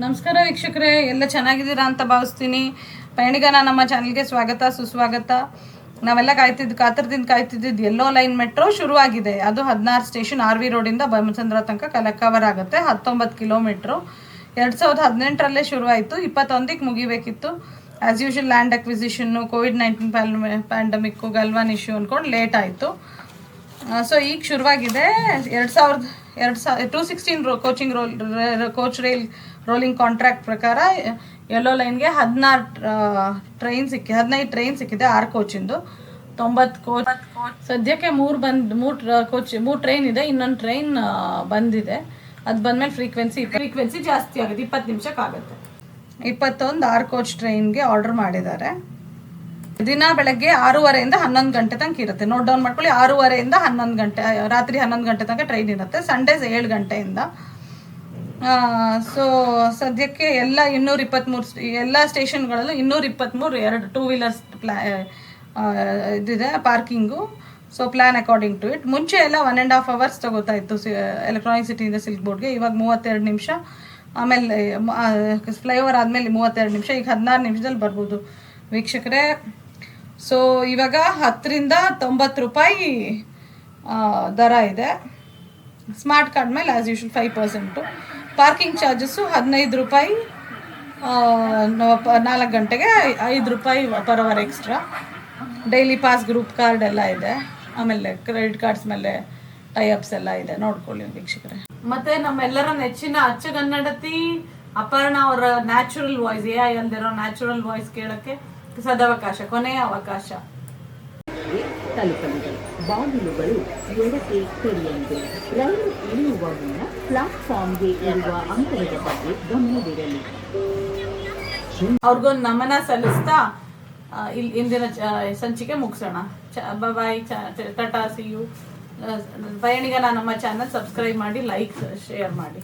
ನಮಸ್ಕಾರ ವೀಕ್ಷಕರೇ, ಎಲ್ಲ ಚೆನ್ನಾಗಿದ್ದೀರಾ ಅಂತ ಭಾವಿಸ್ತೀನಿ. ಪಯಣಿಗನ ನಮ್ಮ ಚಾನಲ್ಗೆ ಸ್ವಾಗತ ಸುಸ್ವಾಗತ. ನಾವೆಲ್ಲ ಕಾತರದಿಂದ ಕಾಯ್ತಿದ್ದು ಯೆಲ್ಲೋ ಲೈನ್ ಮೆಟ್ರೋ ಶುರುವಾಗಿದೆ. ಅದು 16 ಸ್ಟೇಷನ್ RV ರೋಡಿಂದ ಬಮಸಂದ್ರ ತನಕ ಕವರ್ ಆಗುತ್ತೆ. 19 ಕಿಲೋಮೀಟ್ರು. 2018ರಲ್ಲೇ ಶುರುವಾಯಿತು, 21ಕ್ಕೆ ಮುಗಿಬೇಕಿತ್ತು. As usual land acquisition, COVID-19 pandemic, Galwan issue ಅಂದ್ಕೊಂಡು ಲೇಟ್ ಆಯಿತು. ಸೊ ಈಗ ಶುರುವಾಗಿದೆ. 216 ಕೋಚ್ ರೈಲ್ ರೋಲಿಂಗ್ ಕಾಂಟ್ರಾಕ್ಟ್ ಪ್ರಕಾರ ಯೆಲ್ಲೋ ಲೈನ್ಗೆ 15 ಟ್ರೈನ್ ಸಿಕ್ಕಿದೆ. 6 ಕೋಚಿಂದು 90 ಕೋಚ್. ಸದ್ಯಕ್ಕೆ 3 ಟ್ರೈನ್ ಇದೆ, ಇನ್ನೊಂದು ಟ್ರೈನ್ ಬಂದಿದೆ. ಅದು ಬಂದಮೇಲೆ ಫ್ರೀಕ್ವೆನ್ಸಿ ಜಾಸ್ತಿ ಆಗುತ್ತೆ, 20 ನಿಮಿಷಕ್ಕಾಗುತ್ತೆ. 21 6 ಕೋಚ್ ಟ್ರೈನ್ಗೆ ಆರ್ಡರ್ ಮಾಡಿದ್ದಾರೆ. ದಿನ ಬೆಳಗ್ಗೆ 6:30 11 ಗಂಟೆ ತನಕ ಇರುತ್ತೆ. ನೋಟ್ ಡೌನ್ ಮಾಡ್ಕೊಳ್ಳಿ, 6:30 11 ಗಂಟೆ, ರಾತ್ರಿ 11 ಗಂಟೆ ತನಕ ಟ್ರೈನ್ ಇರುತ್ತೆ. ಸಂಡೇಸ್ 7 ಗಂಟೆಯಿಂದ. ಸೊ ಸದ್ಯಕ್ಕೆ ಎಲ್ಲ 223 ಎಲ್ಲ ಸ್ಟೇಷನ್ಗಳಲ್ಲೂ 223 2 ವೀಲರ್ಸ್ ಇದಿದೆ parking. So plan according to it. ಮುಂಚೆ ಎಲ್ಲ 1.5 hours ತಗೋತಾ ಇತ್ತು ಎಲೆಕ್ಟ್ರಾನಿಕ್ ಸಿಟಿಯಿಂದ ಸಿಲ್ಕ್ ಬೋರ್ಡ್ಗೆ. ಇವಾಗ 32 ನಿಮಿಷ, ಆಮೇಲೆ ಫ್ಲೈಓವರ್ ಆದಮೇಲೆ 32 ನಿಮಿಷ, ಈಗ 16 ನಿಮಿಷದಲ್ಲಿ ಬರ್ಬೋದು ವೀಕ್ಷಕರೇ. ಸೊ ಇವಾಗ 10ರಿಂದ 90 ರೂಪಾಯಿ ದರ ಇದೆ. ಸ್ಮಾರ್ಟ್ ಕಾರ್ಡ್ ಮೇಲೆ ಆ್ಯಸ್ ಯೂಶುವಲ್ 5%. ಪಾರ್ಕಿಂಗ್ ಚಾರ್ಜಸ್ಸು 15 ರೂಪಾಯಿ 4 ಗಂಟೆಗೆ, 5 ರೂಪಾಯಿ per hour extra. Daily pass, group card ಎಲ್ಲ ಇದೆ. ಆಮೇಲೆ ಕ್ರೆಡಿಟ್ ಕಾರ್ಡ್ಸ್ ಮೇಲೆ ಟೈಅಪ್ಸ್ ಎಲ್ಲ ಇದೆ, ನೋಡ್ಕೊಳ್ಳಿ ವೀಕ್ಷಕರೇ. ಮತ್ತೆ ನಮ್ಮೆಲ್ಲರ ನೆಚ್ಚಿನ ಅಚ್ಚಗನ್ನಡತಿ ಅಪರ್ಣ ಅವರ ನ್ಯಾಚುರಲ್ ವಾಯ್ಸ್, AI ಅಲ್ದಿರೋ ನ್ಯಾಚುರಲ್ ವಾಯ್ಸ್ ಕೇಳೋಕ್ಕೆ ಸದಾವಕಾಶ, ಕೊನೆಯ ಅವಕಾಶ. ತಲುಪಲಿದೆ. ಬಾಗಿಲುಗಳು ಎಡಕ್ಕೆ ತೆರೆಯಲಿದೆ. ರೈಲು ಇಳಿಯುವ ಮುನ್ನ ಪ್ಲಾಟ್ಫಾರ್ಮ್ಗೆ ಇರುವ ಅಂತರದ ಬಗ್ಗೆ ಗಮನವಿರಲಿ. ಅವ್ರಿಗೊಂದು ನಮನ ಸಲ್ಲಿಸ್ತಾ ಇಂದಿನ ಸಂಚಿಕೆ ಮುಗಿಸೋಣ. ಬಾಯ್, ಟಾಟಾ, ಸಿ ಯು. ಪಯಣಿಗನ ನಮ್ಮ ಚಾನಲ್ ಸಬ್ಸ್ಕ್ರೈಬ್ ಮಾಡಿ, ಲೈಕ್, ಶೇರ್ ಮಾಡಿ.